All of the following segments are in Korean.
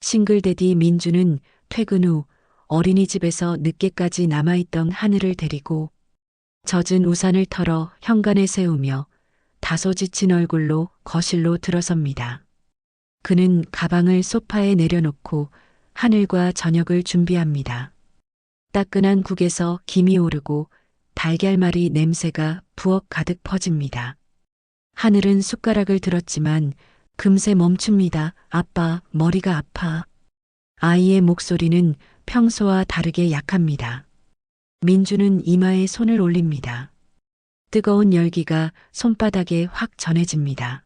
싱글대디 민주는 퇴근 후 어린이집에서 늦게까지 남아있던 하늘을 데리고 젖은 우산을 털어 현관에 세우며 다소 지친 얼굴로 거실로 들어섭니다. 그는 가방을 소파에 내려놓고 하늘과 저녁을 준비합니다. 따끈한 국에서 김이 오르고 달걀말이 냄새가 부엌 가득 퍼집니다. 하늘은 숟가락을 들었지만 금세 멈춥니다. 아빠, 머리가 아파. 아이의 목소리는 평소와 다르게 약합니다. 민주는 이마에 손을 올립니다. 뜨거운 열기가 손바닥에 확 전해집니다.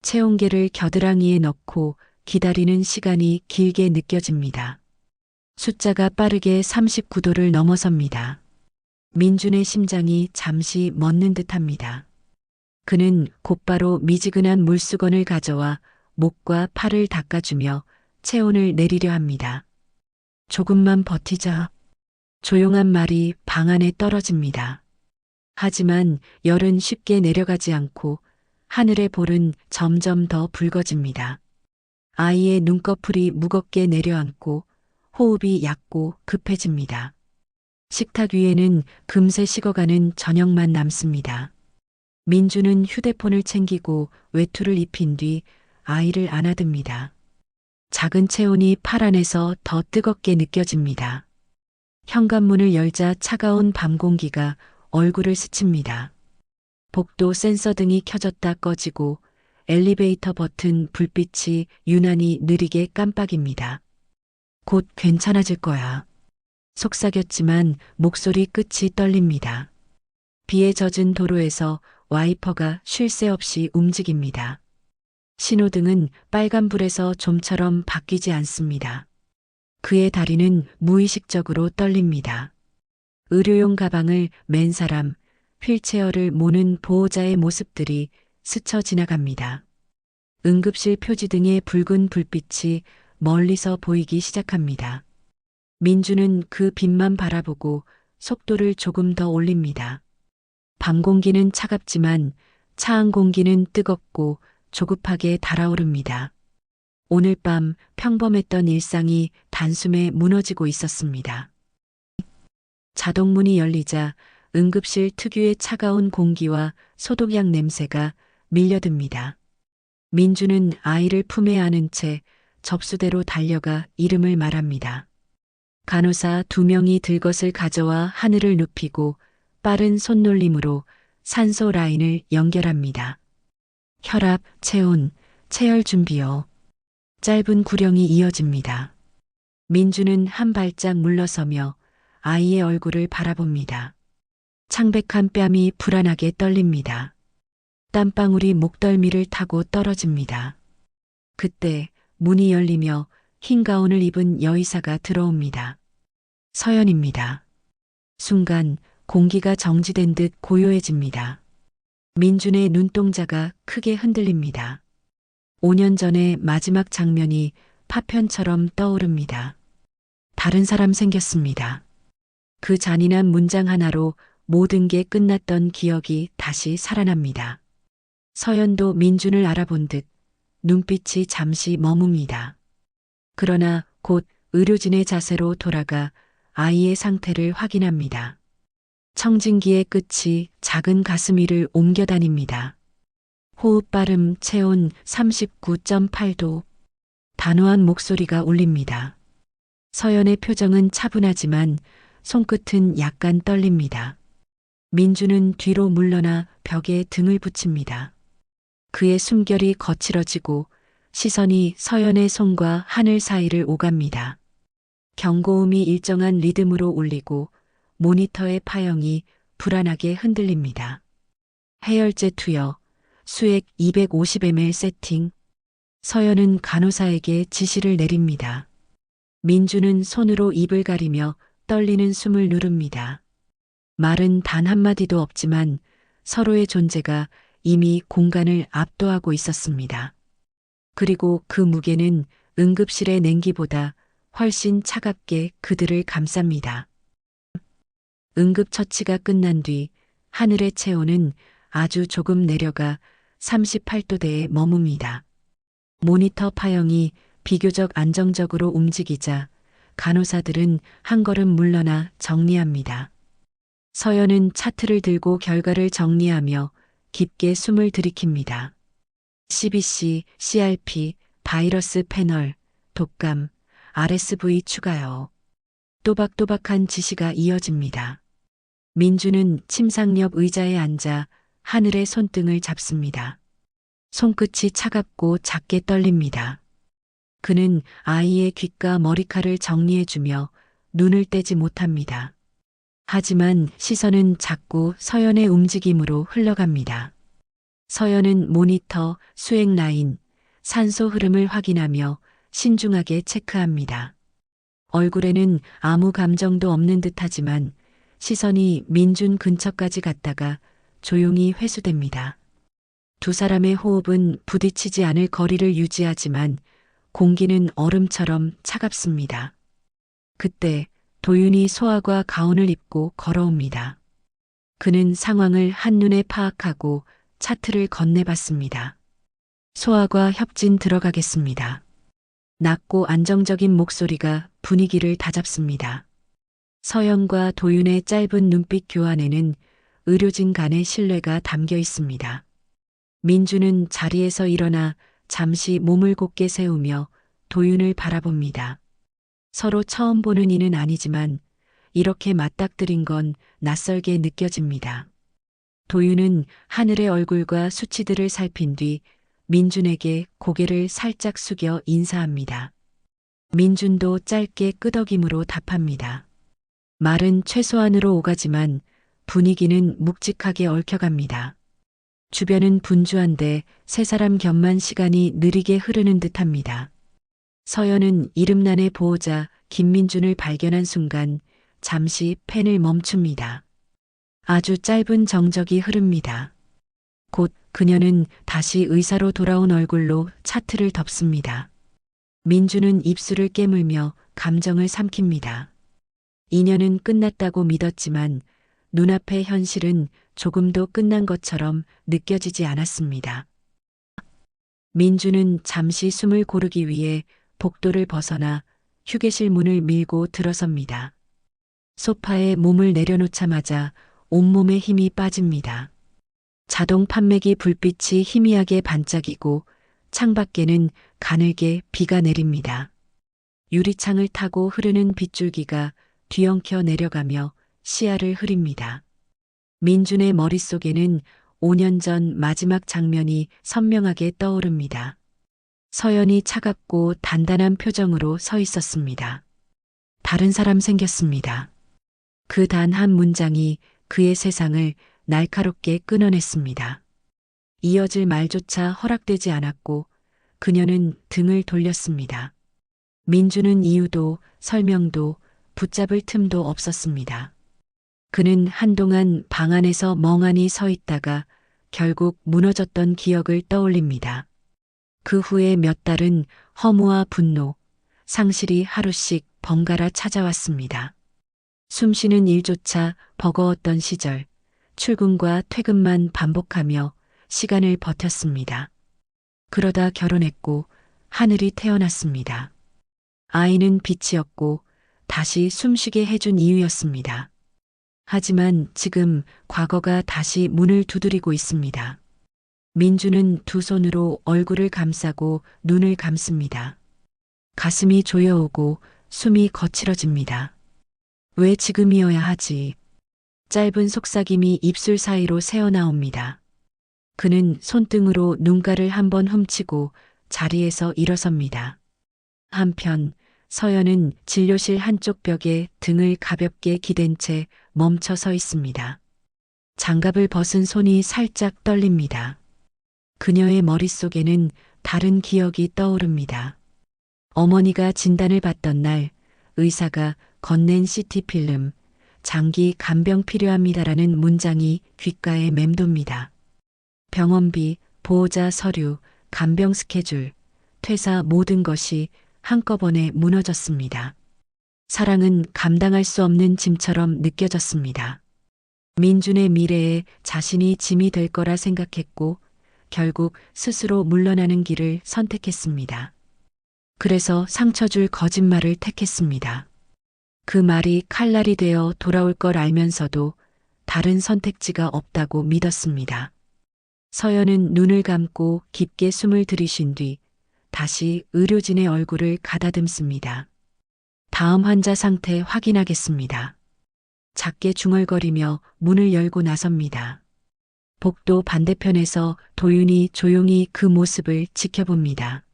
체온계를 겨드랑이에 넣고 기다리는 시간이 길게 느껴집니다. 숫자가 빠르게 39도를 넘어섭니다. 민준의 심장이 잠시 멎는 듯합니다. 그는 곧바로 미지근한 물수건을 가져와 목과 팔을 닦아주며 체온을 내리려 합니다. 조금만 버티자. 조용한 말이 방 안에 떨어집니다. 하지만 열은 쉽게 내려가지 않고 하늘의 볼은 점점 더 붉어집니다. 아이의 눈꺼풀이 무겁게 내려앉고 호흡이 얕고 급해집니다. 식탁 위에는 금세 식어가는 저녁만 남습니다. 민주는 휴대폰을 챙기고 외투를 입힌 뒤 아이를 안아듭니다. 작은 체온이 팔 안에서 더 뜨겁게 느껴집니다. 현관문을 열자 차가운 밤 공기가 얼굴을 스칩니다. 복도 센서 등이 켜졌다 꺼지고 엘리베이터 버튼 불빛이 유난히 느리게 깜빡입니다. 곧 괜찮아질 거야. 속삭였지만 목소리 끝이 떨립니다. 비에 젖은 도로에서 와이퍼가 쉴 새 없이 움직입니다. 신호등은 빨간불에서 좀처럼 바뀌지 않습니다. 그의 다리는 무의식적으로 떨립니다. 의료용 가방을 맨 사람, 휠체어를 모는 보호자의 모습들이 스쳐 지나갑니다. 응급실 표지 등의 붉은 불빛이 멀리서 보이기 시작합니다. 민주는 그 빛만 바라보고 속도를 조금 더 올립니다. 밤 공기는 차갑지만 차 안 공기는 뜨겁고 조급하게 달아오릅니다. 오늘 밤 평범했던 일상이 단숨에 무너지고 있었습니다. 자동문이 열리자 응급실 특유의 차가운 공기와 소독약 냄새가 밀려듭니다. 민주는 아이를 품에 안은 채 접수대로 달려가 이름을 말합니다. 간호사 2명이 들것을 가져와 하늘을 눕히고 빠른 손놀림으로 산소 라인을 연결합니다. 혈압, 체온, 체열 준비요. 짧은 구령이 이어집니다. 민주는 한 발짝 물러서며 아이의 얼굴을 바라봅니다. 창백한 뺨이 불안하게 떨립니다. 땀방울이 목덜미를 타고 떨어집니다. 그때 문이 열리며 흰 가운을 입은 여의사가 들어옵니다. 서연입니다. 순간 공기가 정지된 듯 고요해집니다. 민준의 눈동자가 크게 흔들립니다. 5년 전의 마지막 장면이 파편처럼 떠오릅니다. 다른 사람 생겼습니다. 그 잔인한 문장 하나로 모든 게 끝났던 기억이 다시 살아납니다. 서연도 민준을 알아본 듯 눈빛이 잠시 머뭅니다. 그러나 곧 의료진의 자세로 돌아가 아이의 상태를 확인합니다. 청진기의 끝이 작은 가슴 위를 옮겨 다닙니다. 호흡 빠름 체온 39.8도. 단호한 목소리가 울립니다. 서연의 표정은 차분하지만 손끝은 약간 떨립니다. 민주는 뒤로 물러나 벽에 등을 붙입니다. 그의 숨결이 거칠어지고 시선이 서연의 손과 하늘 사이를 오갑니다. 경고음이 일정한 리듬으로 울리고 모니터의 파형이 불안하게 흔들립니다. 해열제 투여, 수액 250ml 세팅. 서연은 간호사에게 지시를 내립니다. 민주는 손으로 입을 가리며 떨리는 숨을 누릅니다. 말은 단 한마디도 없지만 서로의 존재가 이미 공간을 압도하고 있었습니다. 그리고 그 무게는 응급실의 냉기보다 훨씬 차갑게 그들을 감쌉니다. 응급처치가 끝난 뒤 하늘의 체온은 아주 조금 내려가 38도대에 머뭅니다. 모니터 파형이 비교적 안정적으로 움직이자 간호사들은 한 걸음 물러나 정리합니다. 서연은 차트를 들고 결과를 정리하며 깊게 숨을 들이킵니다. CBC, CRP, 바이러스 패널, 독감, RSV 추가요. 또박또박한 지시가 이어집니다. 민주는 침상 옆 의자에 앉아 하늘의 손등을 잡습니다. 손끝이 차갑고 작게 떨립니다. 그는 아이의 귓가 머리카락을 정리해주며 눈을 떼지 못합니다. 하지만 시선은 자꾸 서연의 움직임으로 흘러갑니다. 서연은 모니터, 수행 라인, 산소 흐름을 확인하며 신중하게 체크합니다. 얼굴에는 아무 감정도 없는 듯하지만 시선이 민준 근처까지 갔다가 조용히 회수됩니다. 두 사람의 호흡은 부딪히지 않을 거리를 유지하지만 공기는 얼음처럼 차갑습니다. 그때 도윤이 소아과 가운을 입고 걸어옵니다. 그는 상황을 한눈에 파악하고 차트를 건네봤습니다. 소아과 협진 들어가겠습니다. 낮고 안정적인 목소리가 분위기를 다잡습니다. 서연과 도윤의 짧은 눈빛 교환에는 의료진 간의 신뢰가 담겨 있습니다. 민주는 자리에서 일어나 잠시 몸을 곧게 세우며 도윤을 바라봅니다. 서로 처음 보는 이는 아니지만 이렇게 맞닥뜨린 건 낯설게 느껴집니다. 도윤은 하늘의 얼굴과 수치들을 살핀 뒤 민준에게 고개를 살짝 숙여 인사합니다. 민준도 짧게 끄덕임으로 답합니다. 말은 최소한으로 오가지만 분위기는 묵직하게 얽혀갑니다. 주변은 분주한데 세 사람 곁만 시간이 느리게 흐르는 듯합니다. 서연은 이름난의 보호자 김민준을 발견한 순간 잠시 펜을 멈춥니다. 아주 짧은 정적이 흐릅니다. 곧 그녀는 다시 의사로 돌아온 얼굴로 차트를 덮습니다. 민준은 입술을 깨물며 감정을 삼킵니다. 인연은 끝났다고 믿었지만 눈앞의 현실은 조금도 끝난 것처럼 느껴지지 않았습니다. 민준은 잠시 숨을 고르기 위해 복도를 벗어나 휴게실 문을 밀고 들어섭니다. 소파에 몸을 내려놓자마자 온몸에 힘이 빠집니다. 자동 판매기 불빛이 희미하게 반짝이고 창밖에는 가늘게 비가 내립니다. 유리창을 타고 흐르는 빗줄기가 뒤엉켜 내려가며 시야를 흐립니다. 민준의 머릿속에는 5년 전 마지막 장면이 선명하게 떠오릅니다. 서연이 차갑고 단단한 표정으로 서 있었습니다. 다른 사람 생겼습니다. 그 단 한 문장이 그의 세상을 날카롭게 끊어냈습니다. 이어질 말조차 허락되지 않았고 그녀는 등을 돌렸습니다. 민주는 이유도 설명도 붙잡을 틈도 없었습니다. 그는 한동안 방 안에서 멍하니 서 있다가 결국 무너졌던 기억을 떠올립니다. 그 후에 몇 달은 허무와 분노, 상실이 하루씩 번갈아 찾아왔습니다. 숨쉬는 일조차 버거웠던 시절, 출근과 퇴근만 반복하며 시간을 버텼습니다. 그러다 결혼했고 하늘이 태어났습니다. 아이는 빛이었고 다시 숨쉬게 해준 이유였습니다. 하지만 지금 과거가 다시 문을 두드리고 있습니다. 민주는 두 손으로 얼굴을 감싸고 눈을 감습니다. 가슴이 조여오고 숨이 거칠어집니다. 왜 지금이어야 하지? 짧은 속삭임이 입술 사이로 새어나옵니다. 그는 손등으로 눈가를 한번 훔치고 자리에서 일어섭니다. 한편 서연은 진료실 한쪽 벽에 등을 가볍게 기댄 채 멈춰 서 있습니다. 장갑을 벗은 손이 살짝 떨립니다. 그녀의 머릿속에는 다른 기억이 떠오릅니다. 어머니가 진단을 받던 날 의사가 건넨 CT 필름, 장기 간병 필요합니다라는 문장이 귓가에 맴돕니다. 병원비, 보호자 서류, 간병 스케줄, 퇴사 모든 것이 한꺼번에 무너졌습니다. 사랑은 감당할 수 없는 짐처럼 느껴졌습니다. 민준의 미래에 자신이 짐이 될 거라 생각했고 결국 스스로 물러나는 길을 선택했습니다. 그래서 상처 줄 거짓말을 택했습니다. 그 말이 칼날이 되어 돌아올 걸 알면서도 다른 선택지가 없다고 믿었습니다. 서연은 눈을 감고 깊게 숨을 들이쉰 뒤 다시 의료진의 얼굴을 가다듬습니다. 다음 환자 상태 확인하겠습니다. 작게 중얼거리며 문을 열고 나섭니다. 복도 반대편에서 도윤이 조용히 그 모습을 지켜봅니다.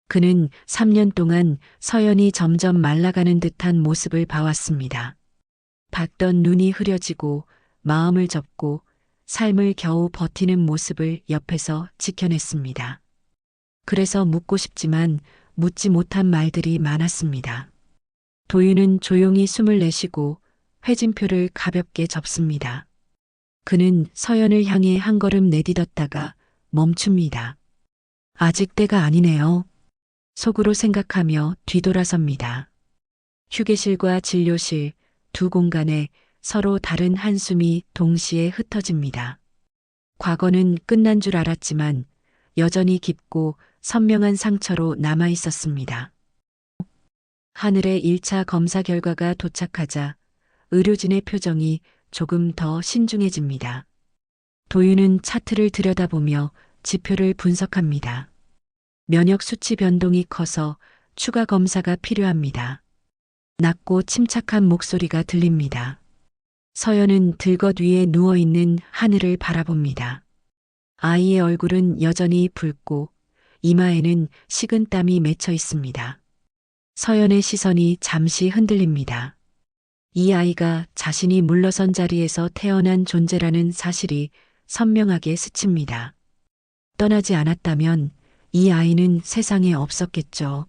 그는 3년 동안 서연이 점점 말라가는 듯한 모습을 봐왔습니다. 밝던 눈이 흐려지고 마음을 접고 삶을 겨우 버티는 모습을 옆에서 지켜냈습니다. 그래서 묻고 싶지만 묻지 못한 말들이 많았습니다. 도윤은 조용히 숨을 내쉬고 회진표를 가볍게 접습니다. 그는 서연을 향해 한 걸음 내딛었다가 멈춥니다. 아직 때가 아니네요. 속으로 생각하며 뒤돌아섭니다. 휴게실과 진료실 두 공간에 서로 다른 한숨이 동시에 흩어집니다. 과거는 끝난 줄 알았지만 여전히 깊고 선명한 상처로 남아 있었습니다. 하늘의 1차 검사 결과가 도착하자 의료진의 표정이 조금 더 신중해집니다. 도윤은 차트를 들여다보며 지표를 분석합니다. 면역 수치 변동이 커서 추가 검사가 필요합니다. 낮고 침착한 목소리가 들립니다. 서연은 들것 위에 누워있는 하늘을 바라봅니다. 아이의 얼굴은 여전히 붉고 이마에는 식은 땀이 맺혀 있습니다. 서연의 시선이 잠시 흔들립니다. 이 아이가 자신이 물러선 자리에서 태어난 존재라는 사실이 선명하게 스칩니다. 떠나지 않았다면 이 아이는 세상에 없었겠죠.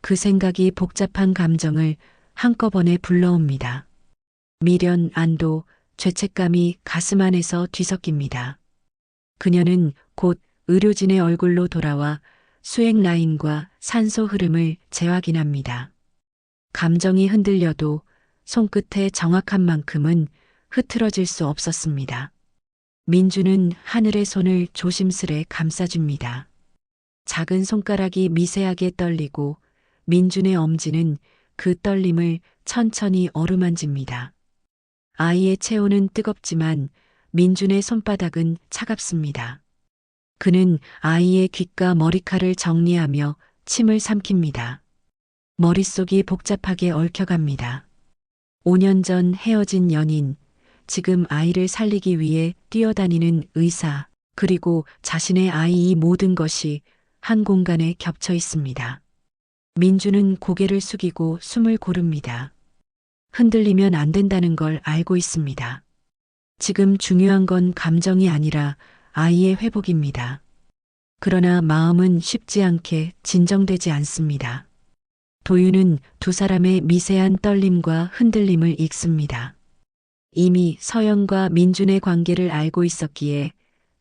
그 생각이 복잡한 감정을 한꺼번에 불러옵니다. 미련, 안도, 죄책감이 가슴 안에서 뒤섞입니다. 그녀는 곧 의료진의 얼굴로 돌아와 수액 라인과 산소 흐름을 재확인합니다. 감정이 흔들려도 손끝의 정확한 만큼은 흐트러질 수 없었습니다. 민주는 하늘의 손을 조심스레 감싸줍니다. 작은 손가락이 미세하게 떨리고 민준의 엄지는 그 떨림을 천천히 어루만집니다. 아이의 체온은 뜨겁지만 민준의 손바닥은 차갑습니다. 그는 아이의 귓과 머리카락을 정리하며 침을 삼킵니다. 머릿속이 복잡하게 얽혀갑니다. 5년 전 헤어진 연인, 지금 아이를 살리기 위해 뛰어다니는 의사, 그리고 자신의 아이 이 모든 것이 한 공간에 겹쳐 있습니다. 민주는 고개를 숙이고 숨을 고릅니다. 흔들리면 안 된다는 걸 알고 있습니다. 지금 중요한 건 감정이 아니라 아이의 회복입니다. 그러나 마음은 쉽지 않게 진정되지 않습니다. 도윤은 두 사람의 미세한 떨림과 흔들림을 읽습니다. 이미 서연과 민준의 관계를 알고 있었기에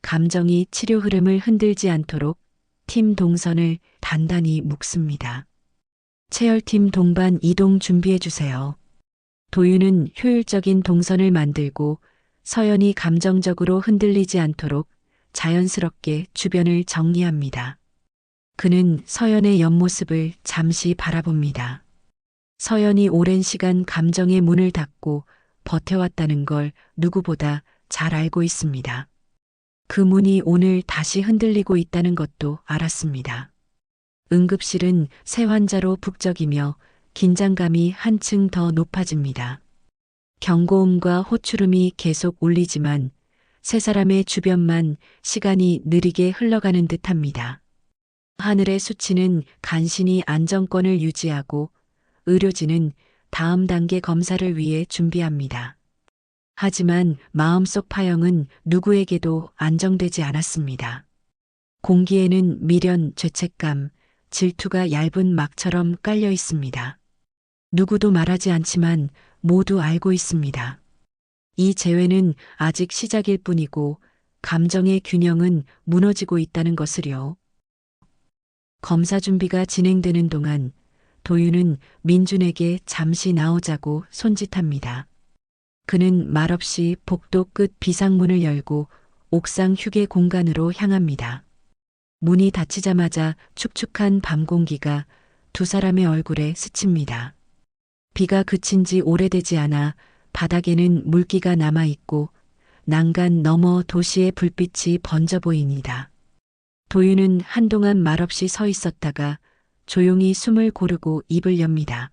감정이 치료 흐름을 흔들지 않도록 팀 동선을 단단히 묶습니다. 체열팀 동반 이동 준비해 주세요. 도윤은 효율적인 동선을 만들고 서연이 감정적으로 흔들리지 않도록 자연스럽게 주변을 정리합니다. 그는 서연의 옆모습을 잠시 바라봅니다. 서연이 오랜 시간 감정의 문을 닫고 버텨왔다는 걸 누구보다 잘 알고 있습니다. 그 문이 오늘 다시 흔들리고 있다는 것도 알았습니다. 응급실은 새 환자로 북적이며 긴장감이 한층 더 높아집니다. 경고음과 호출음이 계속 울리지만 세 사람의 주변만 시간이 느리게 흘러가는 듯합니다. 하늘의 수치는 간신히 안정권을 유지하고 의료진은 다음 단계 검사를 위해 준비합니다. 하지만 마음속 파형은 누구에게도 안정되지 않았습니다. 공기에는 미련, 죄책감, 질투가 얇은 막처럼 깔려 있습니다. 누구도 말하지 않지만 모두 알고 있습니다. 이 재회는 아직 시작일 뿐이고 감정의 균형은 무너지고 있다는 것을요. 검사 준비가 진행되는 동안 도윤은 민준에게 잠시 나오자고 손짓합니다. 그는 말없이 복도 끝 비상문을 열고 옥상 휴게 공간으로 향합니다. 문이 닫히자마자 축축한 밤 공기가 두 사람의 얼굴에 스칩니다. 비가 그친 지 오래되지 않아 바닥에는 물기가 남아있고 난간 너머 도시의 불빛이 번져 보입니다. 도윤은 한동안 말없이 서 있었다가 조용히 숨을 고르고 입을 엽니다.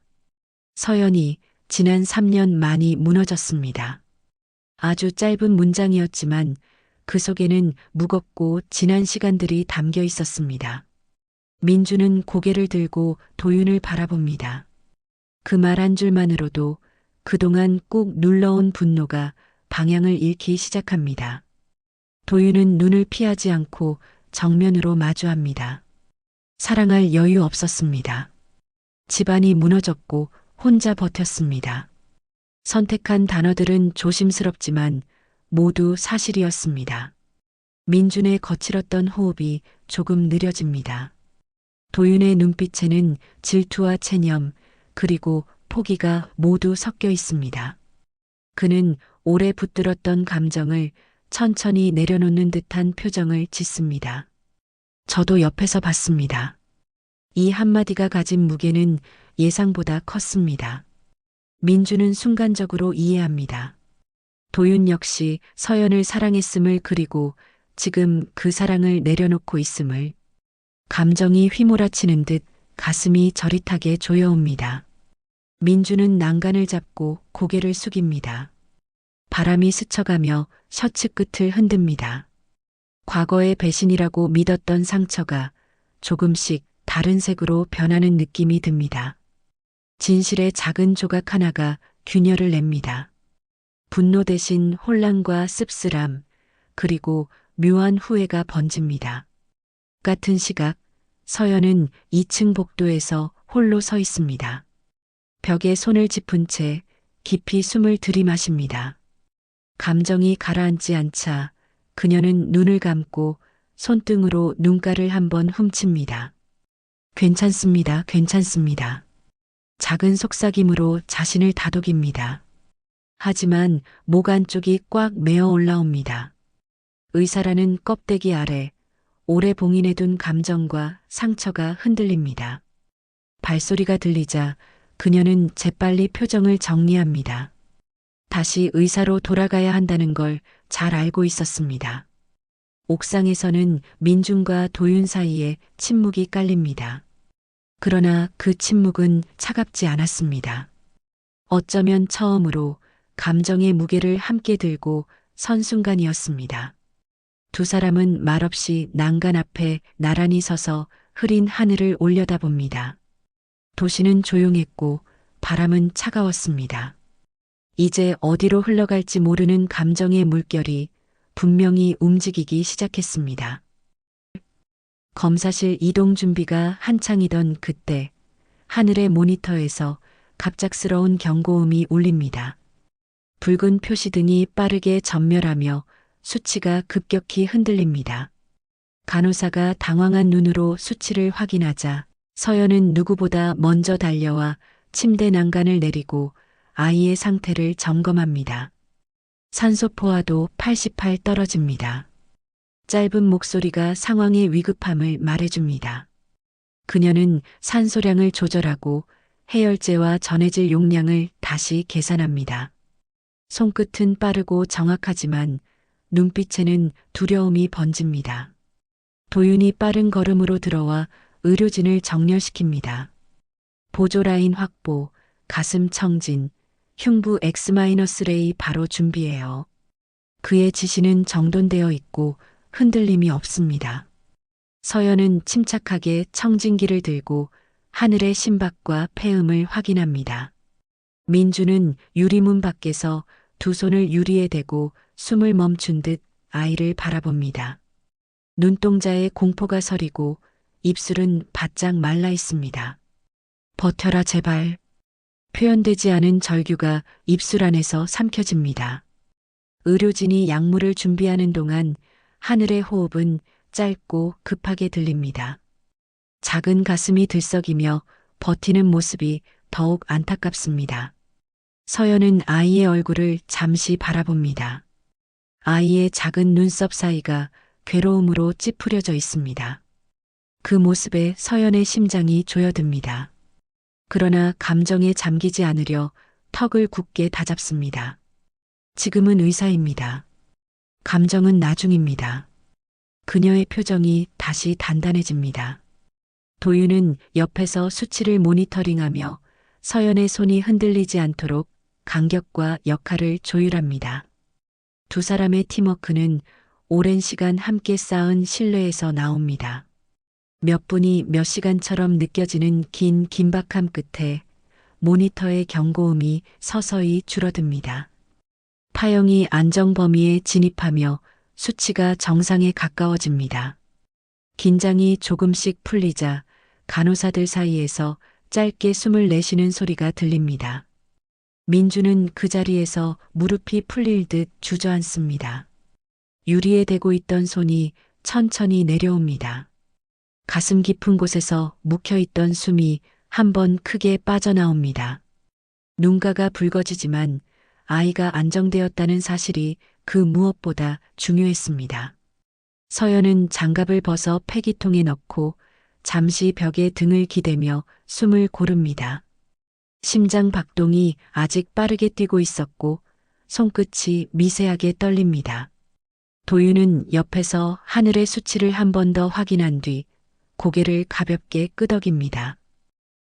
서연이 지난 3년 많이 무너졌습니다. 아주 짧은 문장이었지만 그 속에는 무겁고 진한 시간들이 담겨 있었습니다. 민주는 고개를 들고 도윤을 바라봅니다. 그 말 한 줄만으로도 그동안 꾹 눌러온 분노가 방향을 잃기 시작합니다. 도윤은 눈을 피하지 않고 정면으로 마주합니다. 사랑할 여유 없었습니다. 집안이 무너졌고 혼자 버텼습니다. 선택한 단어들은 조심스럽지만 모두 사실이었습니다. 민준의 거칠었던 호흡이 조금 느려집니다. 도윤의 눈빛에는 질투와 체념 그리고 포기가 모두 섞여 있습니다. 그는 오래 붙들었던 감정을 천천히 내려놓는 듯한 표정을 짓습니다. 저도 옆에서 봤습니다. 이 한마디가 가진 무게는 예상보다 컸습니다. 민주는 순간적으로 이해합니다. 도윤 역시 서연을 사랑했음을 그리고 지금 그 사랑을 내려놓고 있음을. 감정이 휘몰아치는 듯 가슴이 저릿하게 조여옵니다. 민주는 난간을 잡고 고개를 숙입니다. 바람이 스쳐가며 셔츠 끝을 흔듭니다. 과거의 배신이라고 믿었던 상처가 조금씩 다른 색으로 변하는 느낌이 듭니다. 진실의 작은 조각 하나가 균열을 냅니다. 분노 대신 혼란과 씁쓸함, 그리고 묘한 후회가 번집니다. 같은 시각, 서연은 2층 복도에서 홀로 서 있습니다. 벽에 손을 짚은 채 깊이 숨을 들이마십니다. 감정이 가라앉지 않자 그녀는 눈을 감고 손등으로 눈가를 한번 훔칩니다. 괜찮습니다. 괜찮습니다. 작은 속삭임으로 자신을 다독입니다. 하지만 목 안쪽이 꽉 메어 올라옵니다. 의사라는 껍데기 아래 오래 봉인해둔 감정과 상처가 흔들립니다. 발소리가 들리자 그녀는 재빨리 표정을 정리합니다. 다시 의사로 돌아가야 한다는 걸 잘 알고 있었습니다. 옥상에서는 민준과 도윤 사이에 침묵이 깔립니다. 그러나 그 침묵은 차갑지 않았습니다. 어쩌면 처음으로 감정의 무게를 함께 들고 선 순간이었습니다. 두 사람은 말없이 난간 앞에 나란히 서서 흐린 하늘을 올려다봅니다. 도시는 조용했고 바람은 차가웠습니다. 이제 어디로 흘러갈지 모르는 감정의 물결이 분명히 움직이기 시작했습니다. 검사실 이동 준비가 한창이던 그때 하늘의 모니터에서 갑작스러운 경고음이 울립니다. 붉은 표시등이 빠르게 전멸하며 수치가 급격히 흔들립니다. 간호사가 당황한 눈으로 수치를 확인하자 서연은 누구보다 먼저 달려와 침대 난간을 내리고 아이의 상태를 점검합니다. 산소 포화도 88 떨어집니다. 짧은 목소리가 상황의 위급함을 말해줍니다. 그녀는 산소량을 조절하고 해열제와 전해질 용량을 다시 계산합니다. 손끝은 빠르고 정확하지만 눈빛에는 두려움이 번집니다. 도윤이 빠른 걸음으로 들어와 의료진을 정렬시킵니다. 보조라인 확보, 가슴 청진, 흉부 X-레이 바로 준비해요. 그의 지시는 정돈되어 있고 흔들림이 없습니다. 서연은 침착하게 청진기를 들고 하늘의 심박과 폐음을 확인합니다. 민주는 유리문 밖에서 두 손을 유리에 대고 숨을 멈춘 듯 아이를 바라봅니다. 눈동자에 공포가 서리고 입술은 바짝 말라 있습니다. 버텨라 제발. 표현되지 않은 절규가 입술 안에서 삼켜집니다. 의료진이 약물을 준비하는 동안 하늘의 호흡은 짧고 급하게 들립니다. 작은 가슴이 들썩이며 버티는 모습이 더욱 안타깝습니다. 서연은 아이의 얼굴을 잠시 바라봅니다. 아이의 작은 눈썹 사이가 괴로움으로 찌푸려져 있습니다. 그 모습에 서연의 심장이 조여듭니다. 그러나 감정에 잠기지 않으려 턱을 굳게 다잡습니다. 지금은 의사입니다. 감정은 나중입니다. 그녀의 표정이 다시 단단해집니다. 도윤은 옆에서 수치를 모니터링하며 서연의 손이 흔들리지 않도록 간격과 역할을 조율합니다. 두 사람의 팀워크는 오랜 시간 함께 쌓은 신뢰에서 나옵니다. 몇 분이 몇 시간처럼 느껴지는 긴 긴박함 끝에 모니터의 경고음이 서서히 줄어듭니다. 파형이 안정 범위에 진입하며 수치가 정상에 가까워집니다. 긴장이 조금씩 풀리자 간호사들 사이에서 짧게 숨을 내쉬는 소리가 들립니다. 민주는 그 자리에서 무릎이 풀릴 듯 주저앉습니다. 유리에 대고 있던 손이 천천히 내려옵니다. 가슴 깊은 곳에서 묵혀있던 숨이 한 번 크게 빠져나옵니다. 눈가가 붉어지지만 아이가 안정되었다는 사실이 그 무엇보다 중요했습니다. 서연은 장갑을 벗어 폐기통에 넣고 잠시 벽에 등을 기대며 숨을 고릅니다. 심장 박동이 아직 빠르게 뛰고 있었고 손끝이 미세하게 떨립니다. 도윤은 옆에서 하늘의 수치를 한 번 더 확인한 뒤 고개를 가볍게 끄덕입니다.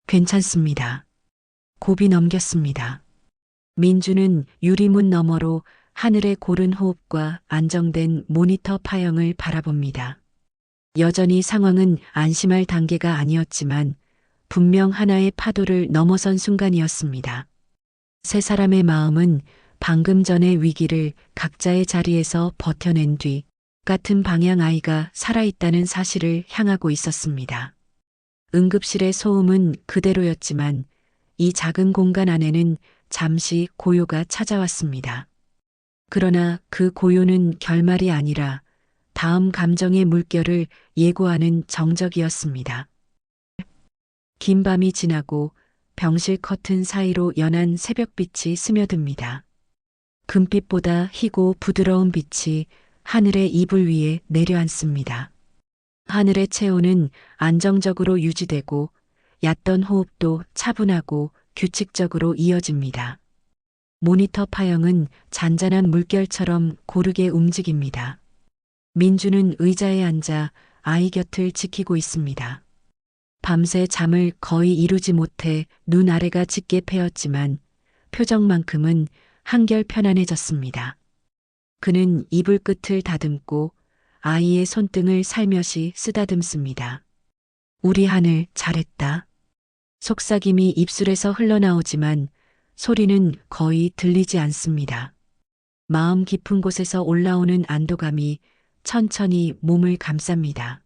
괜찮습니다. 고비 넘겼습니다. 민주는 유리문 너머로 하늘의 고른 호흡과 안정된 모니터 파형을 바라봅니다. 여전히 상황은 안심할 단계가 아니었지만 분명 하나의 파도를 넘어선 순간이었습니다. 세 사람의 마음은 방금 전의 위기를 각자의 자리에서 버텨낸 뒤 같은 방향 아이가 살아있다는 사실을 향하고 있었습니다. 응급실의 소음은 그대로였지만 이 작은 공간 안에는 잠시 고요가 찾아왔습니다. 그러나 그 고요는 결말이 아니라 다음 감정의 물결을 예고하는 정적이었습니다. 긴 밤이 지나고 병실 커튼 사이로 연한 새벽빛이 스며듭니다. 금빛보다 희고 부드러운 빛이 하늘의 이불 위에 내려앉습니다. 하늘의 체온은 안정적으로 유지되고 얕던 호흡도 차분하고 규칙적으로 이어집니다. 모니터 파형은 잔잔한 물결처럼 고르게 움직입니다. 민주는 의자에 앉아 아이 곁을 지키고 있습니다. 밤새 잠을 거의 이루지 못해 눈 아래가 짙게 패였지만 표정만큼은 한결 편안해졌습니다. 그는 이불 끝을 다듬고 아이의 손등을 살며시 쓰다듬습니다. 우리 하늘 잘했다. 속삭임이 입술에서 흘러나오지만 소리는 거의 들리지 않습니다. 마음 깊은 곳에서 올라오는 안도감이 천천히 몸을 감쌉니다.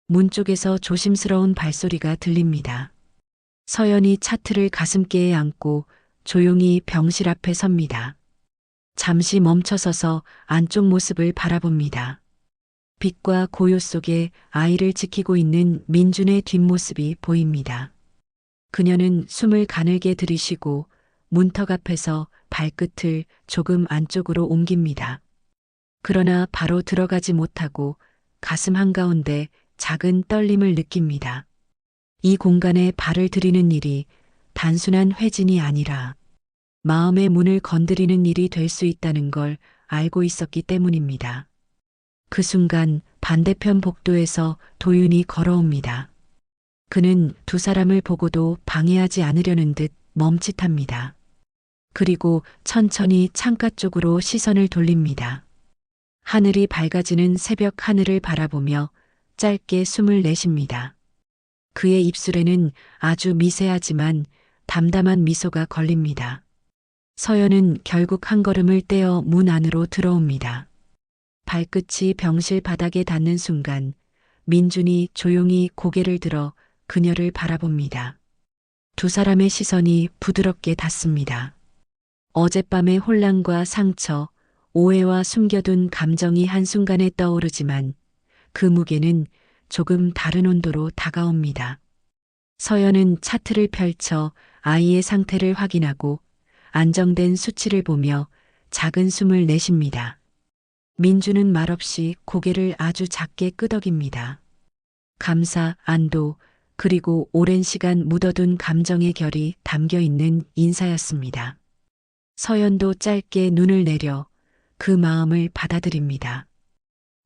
문 쪽에서 조심스러운 발소리가 들립니다. 서연이 차트를 가슴께에 안고 조용히 병실 앞에 섭니다. 잠시 멈춰서서 안쪽 모습을 바라봅니다. 빛과 고요 속에 아이를 지키고 있는 민준의 뒷모습이 보입니다. 그녀는 숨을 가늘게 들이쉬고 문턱 앞에서 발끝을 조금 안쪽으로 옮깁니다. 그러나 바로 들어가지 못하고 가슴 한가운데 작은 떨림을 느낍니다. 이 공간에 발을 들이는 일이 단순한 회진이 아니라 마음의 문을 건드리는 일이 될 수 있다는 걸 알고 있었기 때문입니다. 그 순간 반대편 복도에서 도윤이 걸어옵니다. 그는 두 사람을 보고도 방해하지 않으려는 듯 멈칫합니다. 그리고 천천히 창가 쪽으로 시선을 돌립니다. 하늘이 밝아지는 새벽 하늘을 바라보며 짧게 숨을 내쉽니다. 그의 입술에는 아주 미세하지만 담담한 미소가 걸립니다. 서연은 결국 한 걸음을 떼어 문 안으로 들어옵니다. 발끝이 병실 바닥에 닿는 순간 민준이 조용히 고개를 들어 그녀를 바라봅니다. 두 사람의 시선이 부드럽게 닿습니다. 어젯밤의 혼란과 상처, 오해와 숨겨둔 감정이 한순간에 떠오르지만 그 무게는 조금 다른 온도로 다가옵니다. 서연은 차트를 펼쳐 아이의 상태를 확인하고 안정된 수치를 보며 작은 숨을 내쉽니다. 민주는 말없이 고개를 아주 작게 끄덕입니다. 감사, 안도, 그리고 오랜 시간 묻어둔 감정의 결이 담겨 있는 인사였습니다. 서연도 짧게 눈을 내려 그 마음을 받아들입니다.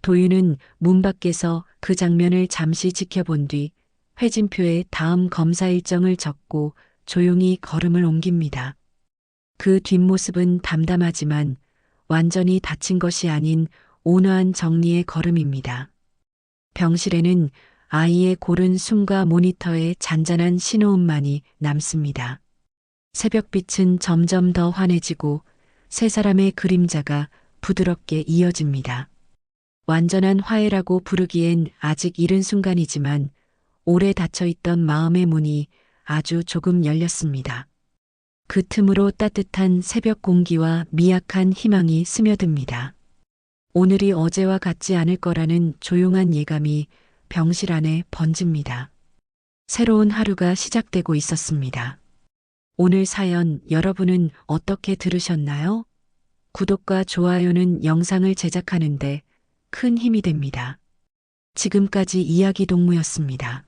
도윤은 문 밖에서 그 장면을 잠시 지켜본 뒤 회진표에 다음 검사 일정을 적고 조용히 걸음을 옮깁니다. 그 뒷모습은 담담하지만 완전히 다친 것이 아닌 온화한 정리의 걸음입니다. 병실에는 아이의 고른 숨과 모니터의 잔잔한 신호음만이 남습니다. 새벽빛은 점점 더 환해지고 세 사람의 그림자가 부드럽게 이어집니다. 완전한 화해라고 부르기엔 아직 이른 순간이지만 오래 닫혀있던 마음의 문이 아주 조금 열렸습니다. 그 틈으로 따뜻한 새벽 공기와 미약한 희망이 스며듭니다. 오늘이 어제와 같지 않을 거라는 조용한 예감이 병실 안에 번집니다. 새로운 하루가 시작되고 있었습니다. 오늘 사연 여러분은 어떻게 들으셨나요? 구독과 좋아요는 영상을 제작하는데 큰 힘이 됩니다. 지금까지 이야기 동무였습니다.